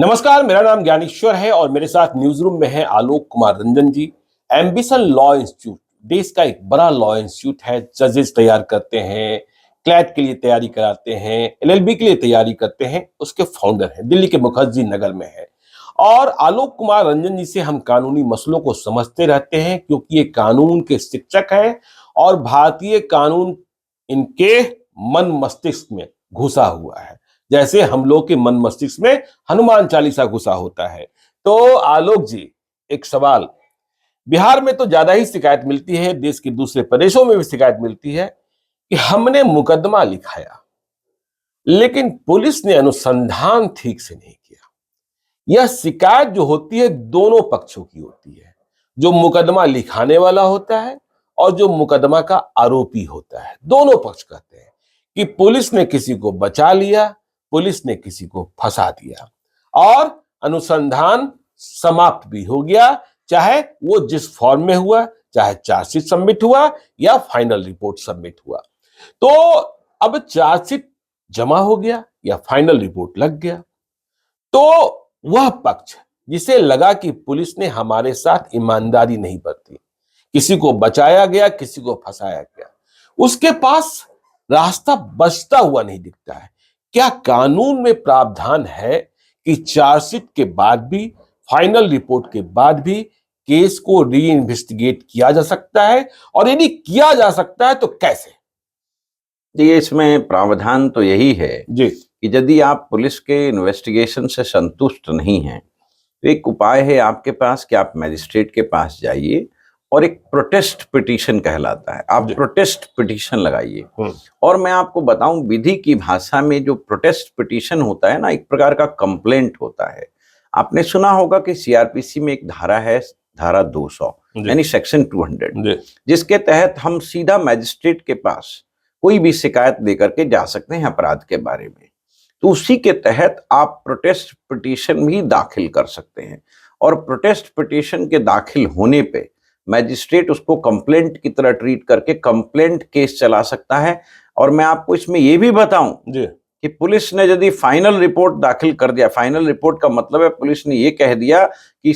नमस्कार, मेरा नाम ज्ञानेश्वर है और मेरे साथ न्यूज रूम में है आलोक कुमार रंजन जी। एम्बिशन लॉ इंस्टीट्यूट देश का एक बड़ा लॉ इंस्टीट्यूट है। जजेस तैयार करते हैं, क्लैट के लिए तैयारी कराते हैं, एलएलबी के लिए तैयारी करते हैं। उसके फाउंडर हैं, दिल्ली के मुखर्जी नगर में है। और आलोक कुमार रंजन जी से हम कानूनी मसलों को समझते रहते हैं क्योंकि ये कानून के शिक्षक हैं और भारतीय कानून इनके मन मस्तिष्क में घुसा हुआ है, जैसे हम लोग के मन मस्तिष्क में हनुमान चालीसा घुसा होता है। तो आलोक जी, एक सवाल, बिहार में तो ज्यादा ही शिकायत मिलती है, देश के दूसरे प्रदेशों में भी शिकायत मिलती है कि हमने मुकदमा लिखाया लेकिन पुलिस ने अनुसंधान ठीक से नहीं किया। यह शिकायत जो होती है दोनों पक्षों की होती है, जो मुकदमा लिखाने वाला होता है और जो मुकदमा का आरोपी होता है। दोनों पक्ष कहते हैं कि पुलिस ने किसी को बचा लिया, पुलिस ने किसी को फंसा दिया और अनुसंधान समाप्त भी हो गया, चाहे वो जिस फॉर्म में हुआ, चाहे चार्जशीट सबमिट हुआ या फाइनल रिपोर्ट सबमिट हुआ। तो अब चार्जशीट जमा हो गया या फाइनल रिपोर्ट लग गया, तो वह पक्ष जिसे लगा कि पुलिस ने हमारे साथ ईमानदारी नहीं बरती, किसी को बचाया गया, किसी को फंसाया गया, उसके पास रास्ता बचता हुआ नहीं दिखता है। क्या कानून में प्रावधान है कि चार्जशीट के बाद भी, फाइनल रिपोर्ट के बाद भी केस को री इन्वेस्टिगेट किया जा सकता है, और यदि किया जा सकता है तो कैसे? जी, इसमें प्रावधान तो यही है जी कि यदि आप पुलिस के इन्वेस्टिगेशन से संतुष्ट नहीं हैं तो एक उपाय है आपके पास कि आप मजिस्ट्रेट के पास जाइए और एक प्रोटेस्ट पिटीशन कहलाता है, आप प्रोटेस्ट पिटीशन लगाइए। और मैं आपको बताऊं, विधि की भाषा में जो प्रोटेस्ट पिटीशन होता है ना, एक प्रकार का कंप्लेंट होता है। आपने सुना होगा कि सीआरपीसी में एक धारा है, धारा 200 यानी सेक्शन 200, जिसके तहत हम सीधा मजिस्ट्रेट के पास कोई भी शिकायत लेकर के जा सकते हैं अपराध के बारे में। तो उसी के तहत आप प्रोटेस्ट पिटीशन भी दाखिल कर सकते हैं और प्रोटेस्ट पिटीशन के दाखिल होने पे मैजिस्ट्रेट उसको कंप्लेंट की तरह ट्रीट करके कंप्लेंट केस चला सकता है। और मैं आपको इसमें यह भी बताऊं कि पुलिस ने यदि फाइनल रिपोर्ट दाखिल कर दिया, फाइनल रिपोर्ट का मतलब है पुलिस ने ये कह दिया कि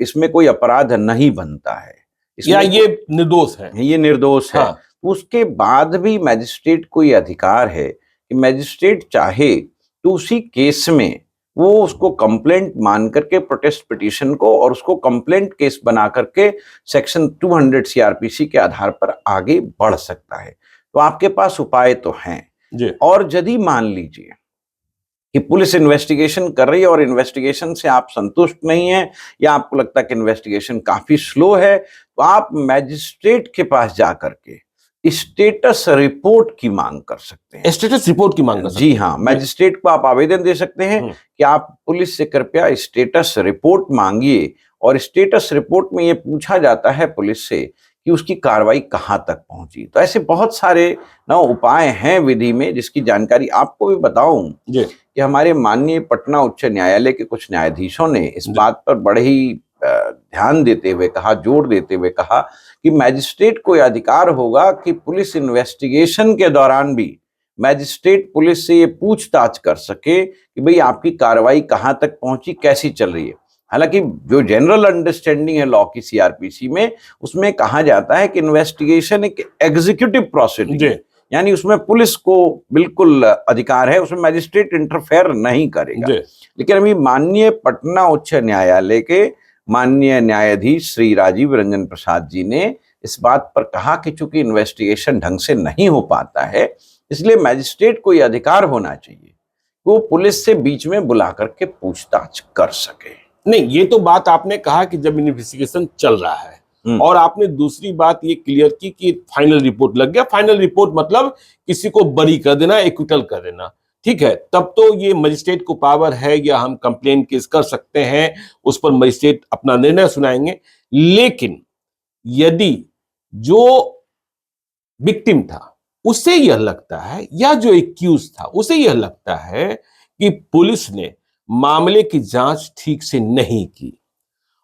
इसमें कोई अपराध नहीं बनता है, या ये निर्दोष है, ये निर्दोष है, हाँ। उसके बाद भी मैजिस्ट्रेट को ये अधिकार है कि मैजिस्ट्रेट चाहे तो उसी केस में वो उसको कंप्लेंट मान करके प्रोटेस्ट पिटीशन को और उसको कंप्लेंट केस बना करके सेक्शन 200 सीआरपीसी के आधार पर आगे बढ़ सकता है। तो आपके पास उपाय तो हैं। और यदि मान लीजिए कि पुलिस इन्वेस्टिगेशन कर रही है और इन्वेस्टिगेशन से आप संतुष्ट नहीं हैं या आपको लगता है कि इन्वेस्टिगेशन काफी स्लो है, तो आप मैजिस्ट्रेट के पास जाकर के स्टेटस रिपोर्ट की मांग कर सकते हैं। स्टेटस रिपोर्ट की मांग कर सकते हैं? जी हाँ, मैजिस्ट्रेट को आप आवेदन दे सकते हैं कि आप पुलिस से कृपया स्टेटस रिपोर्ट मांगिए। और स्टेटस रिपोर्ट में ये पूछा जाता है पुलिस से कि उसकी कार्रवाई कहां तक पहुंची। तो ऐसे बहुत सारे ना उपाय हैं विधि में, जिसकी जानकारी आपको भी बताऊं कि हमारे माननीय पटना उच्च न्यायालय के कुछ न्यायाधीशों ने इस बात पर बड़े ही ध्यान देते हुए कहा, जोर देते हुए कहा कि मैजिस्ट्रेट को यह अधिकार होगा कि पुलिस इन्वेस्टिगेशन के दौरान भी मैजिस्ट्रेट पुलिस से ये पूछताछ कर सके कि भाई आपकी कार्रवाई कहां तक पहुंची, कैसी चल रही है। हालांकि जो जनरल अंडरस्टैंडिंग है लॉ की सीआरपीसी में, उसमें कहा जाता है कि इन्वेस्टिगेशन एक एग्जीक्यूटिव प्रोसीडिंग, यानी उसमें पुलिस को बिल्कुल अधिकार है, उसमें मैजिस्ट्रेट इंटरफेयर नहीं करेगा। लेकिन अभी माननीय पटना उच्च न्यायालय के माननीय न्यायाधीश श्री राजीव रंजन प्रसाद जी ने इस बात पर कहा कि चूंकि इन्वेस्टिगेशन ढंग से नहीं हो पाता है, इसलिए मैजिस्ट्रेट को यह अधिकार होना चाहिए कि वो पुलिस से बीच में बुला करके पूछताछ कर सके। नहीं, ये तो बात आपने कहा कि जब इन्वेस्टिगेशन चल रहा है, और आपने दूसरी बात ये क्लियर की कि फाइनल रिपोर्ट लग गया। फाइनल रिपोर्ट मतलब किसी को बरी कर देना, एक्विटल कर देना, ठीक है, तब तो ये मजिस्ट्रेट को पावर है या हम कंप्लेन केस कर सकते हैं, उस पर मजिस्ट्रेट अपना निर्णय सुनाएंगे। लेकिन यदि जो विक्टिम था उसे यह लगता है, या जो एक्यूज था उसे यह लगता है कि पुलिस ने मामले की जांच ठीक से नहीं की,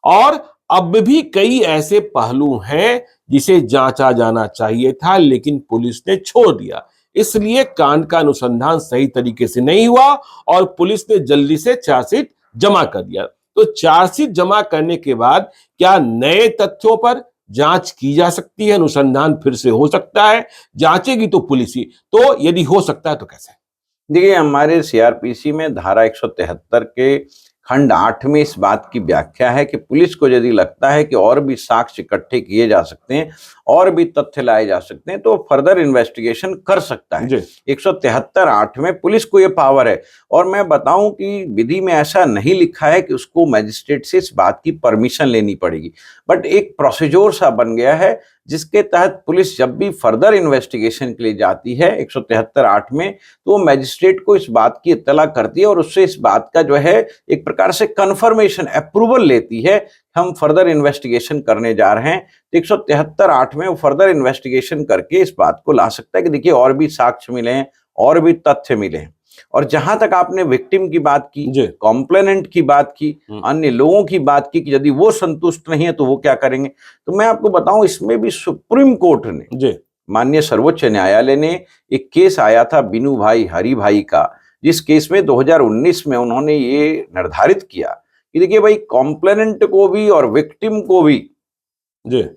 और अब भी कई ऐसे पहलू हैं जिसे जांचा जाना चाहिए था लेकिन पुलिस ने छोड़ दिया, इसलिए कांड का अनुसंधान सही तरीके से नहीं हुआ और पुलिस ने जल्दी से चार्जशीट जमा कर दिया। तो चार्जशीट जमा करने के बाद क्या नए तथ्यों पर जांच की जा सकती है, अनुसंधान फिर से हो सकता है? जांचेगी तो पुलिस ही, तो यदि हो सकता है तो कैसे? देखिए, हमारे सीआरपीसी में धारा 173 के खंड 8 में इस बात की व्याख्या है कि पुलिस को यदि लगता है कि और भी साक्ष्य इकट्ठे किए जा सकते हैं और भी तथ्य लाए जा सकते हैं तो फर्दर इन्वेस्टिगेशन कर सकता है। 173(8) में पुलिस को यह पावर है। और मैं बताऊं कि विधि में ऐसा नहीं लिखा है कि उसको मैजिस्ट्रेट से इस बात की परमिशन लेनी पड़ेगी, बट एक प्रोसीजर सा बन गया है जिसके तहत पुलिस जब भी फर्दर इन्वेस्टिगेशन के लिए जाती है 173(8) में, तो वो मैजिस्ट्रेट को इस बात की इत्तला करती है और उससे इस बात का जो है एक प्रकार से कंफर्मेशन, अप्रूवल लेती है, हम फर्दर इन्वेस्टिगेशन करने जा रहे हैं। तो 173(8) में वो फर्दर इन्वेस्टिगेशन करके इस बात को ला सकता है कि देखिए और भी साक्ष्य मिले हैं, और भी तथ्य मिले हैं। और जहां तक आपने विक्टिम की बात की, कॉम्प्लेनेंट की बात की, अन्य लोगों की बात की कि यदि वो संतुष्ट नहीं है तो वो क्या करेंगे, तो मैं आपको बताऊं इसमें भी सुप्रीम कोर्ट ने, माननीय सर्वोच्च न्यायालय ने, एक केस आया था बीनू भाई हरी भाई का, जिस केस में 2019 में उन्होंने ये निर्धारित किया कि देखिए भाई, कॉम्प्लेनेंट को भी और विक्टिम को भी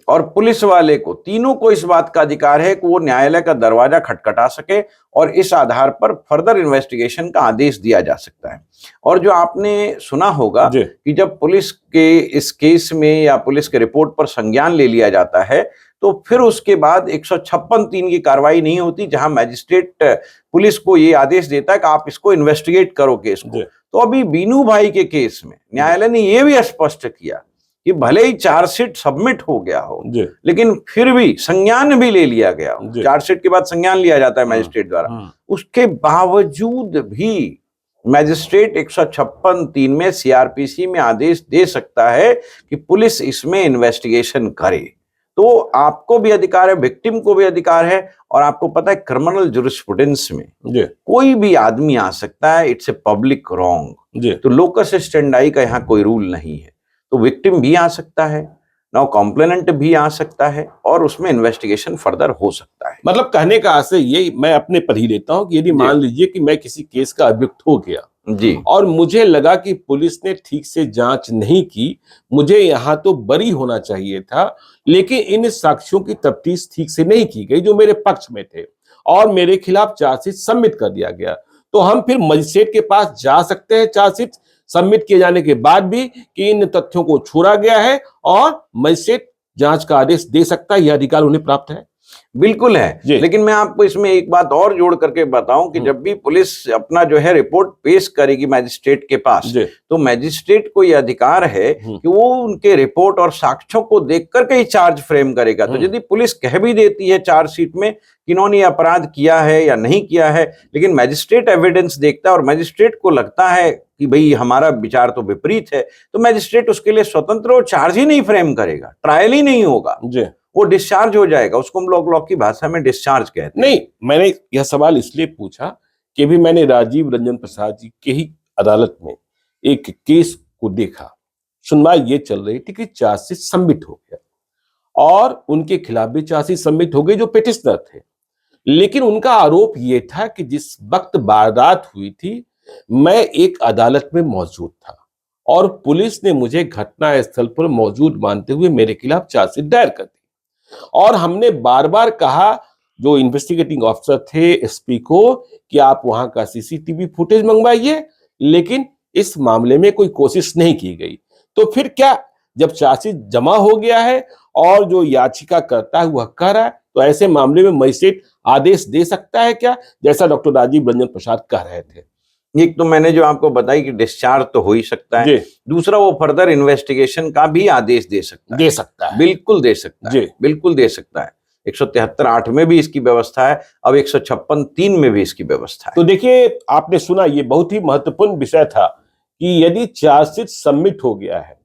और पुलिस वाले को, तीनों को इस बात का अधिकार है कि वो न्यायालय का दरवाजा खटखटा सके और इस आधार पर फर्दर इन्वेस्टिगेशन का आदेश दिया जा सकता है। और जो आपने सुना होगा कि जब पुलिस के इस केस में या पुलिस के रिपोर्ट पर संज्ञान ले लिया जाता है तो फिर उसके बाद 156(3) की कार्रवाई नहीं होती, जहां मैजिस्ट्रेट पुलिस को ये आदेश देता है कि आप इसको इन्वेस्टिगेट करो केस को। तो अभी बीनू भाई के केस में न्यायालय ने यह भी स्पष्ट किया कि भले ही चार्जशीट सबमिट हो गया हो लेकिन फिर भी संज्ञान भी ले लिया गया हो, चार्जशीट के बाद संज्ञान लिया जाता है मैजिस्ट्रेट द्वारा, उसके बावजूद भी मैजिस्ट्रेट 156(3) में सीआरपीसी में आदेश दे सकता है कि पुलिस इसमें इन्वेस्टिगेशन करे। तो आपको भी अधिकार है, विक्टिम को भी अधिकार है। और आपको पता है क्रिमिनल जूरिस्प्रूडेंस में कोई भी आदमी आ सकता है, इट्स ए पब्लिक रॉन्ग, तो लोकस स्टेंडाई का यहाँ कोई रूल नहीं है। तो विक्टिम भी आ सकता है, नाउ कॉम्प्लेनेंट भी आ सकता है और उसमें इन्वेस्टिगेशन फर्दर हो सकता है। मतलब कहने का आशय ये मैं अपने पर ही लेता हूं कि यदि मान लीजिए कि मैं किसी केस का अभियुक्त हो गया और मुझे लगा कि पुलिस ने ठीक से जांच नहीं की, मुझे यहां तो बरी होना चाहिए था, लेकिन इन साक्ष्यों की तफ्तीश ठीक से नहीं की गई जो मेरे पक्ष में थे और मेरे खिलाफ चार्जशीट सबमिट कर दिया गया, तो हम फिर मजिस्ट्रेट के पास जा सकते हैं चार्जशीट सबमिट किए जाने के बाद भी कि इन तथ्यों को छोड़ा गया है और मजिस्ट्रेट जांच का आदेश दे सकता है, यह अधिकार उन्हें प्राप्त है? बिल्कुल है, लेकिन मैं आपको इसमें एक बात और जोड़ करके बताऊं कि जब भी पुलिस अपना जो है रिपोर्ट पेश करेगी मैजिस्ट्रेट के पास, तो मैजिस्ट्रेट को यह अधिकार है कि वो उनके रिपोर्ट और साक्ष्यों को देख करके ही चार्ज फ्रेम करेगा। तो यदि पुलिस कह भी देती है चार्जशीट में कि इन्होंने अपराध किया है या नहीं किया है, लेकिन मैजिस्ट्रेट एविडेंस देखता है और मैजिस्ट्रेट को लगता है कि भाई हमारा विचार तो विपरीत है, तो मैजिस्ट्रेट उसके लिए स्वतंत्र और चार्ज ही नहीं फ्रेम करेगा, ट्रायल ही नहीं होगा, वो डिस्चार्ज हो जाएगा। उसको हम लोग लॉ की भाषा में डिस्चार्ज कहते हैं। नहीं, मैंने यह सवाल इसलिए पूछा कि भी मैंने राजीव रंजन प्रसाद जी के ही अदालत में एक केस को देखा, सुनवाई ये चल रही थी कि चार्जशीट सबमिट हो गया और उनके खिलाफ भी चार्जशीट सबमिट हो गई जो पिटिशनर थे, लेकिन उनका आरोप ये था कि जिस वक्त वारदात हुई थी मैं एक अदालत में मौजूद था और पुलिस ने मुझे घटना स्थल पर मौजूद मानते हुए मेरे खिलाफ चार्जशीट दायर कर दी और हमने बार बार कहा जो इन्वेस्टिगेटिंग ऑफिसर थे एसपी को कि आप वहां का सीसीटीवी फुटेज मंगवाइए, लेकिन इस मामले में कोई कोशिश नहीं की गई। तो फिर क्या, जब चार्जशीट जमा हो गया है और जो याचिका करता है वह कह रहा है, तो ऐसे मामले में मजिस्ट्रेट आदेश दे सकता है क्या, जैसा डॉक्टर राजीव रंजन प्रसाद कह रहे थे? एक तो मैंने जो आपको बताई कि डिस्चार्ज तो हो ही सकता है, दूसरा वो फर्दर इन्वेस्टिगेशन का भी आदेश दे सकता है, बिल्कुल दे सकता है, बिल्कुल दे सकता है। 173(8) में भी इसकी व्यवस्था है, अब 156(3) में भी इसकी व्यवस्था है। तो देखिए, आपने सुना, ये बहुत ही महत्वपूर्ण विषय था कि यदि चार्जशीट सबमिट हो गया है,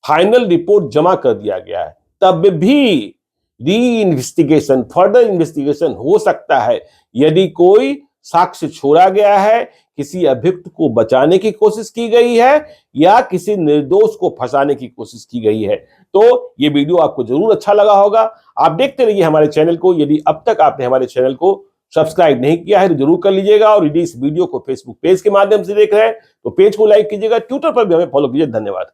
फाइनल रिपोर्ट जमा कर दिया गया है, तब भी री इन्वेस्टिगेशन, फर्दर इन्वेस्टिगेशन हो सकता है। यदि कोई साक्ष्य छोड़ा गया है, किसी अभियुक्त को बचाने की कोशिश की गई है या किसी निर्दोष को फंसाने की कोशिश की गई है, तो ये वीडियो आपको जरूर अच्छा लगा होगा। आप देखते रहिए हमारे चैनल को। यदि अब तक आपने हमारे चैनल को सब्सक्राइब नहीं किया है तो जरूर कर लीजिएगा, और यदि इस वीडियो को फेसबुक पेज के माध्यम से देख रहे हैं तो पेज को लाइक कीजिएगा, ट्विटर पर भी हमें फॉलो कीजिए। धन्यवाद।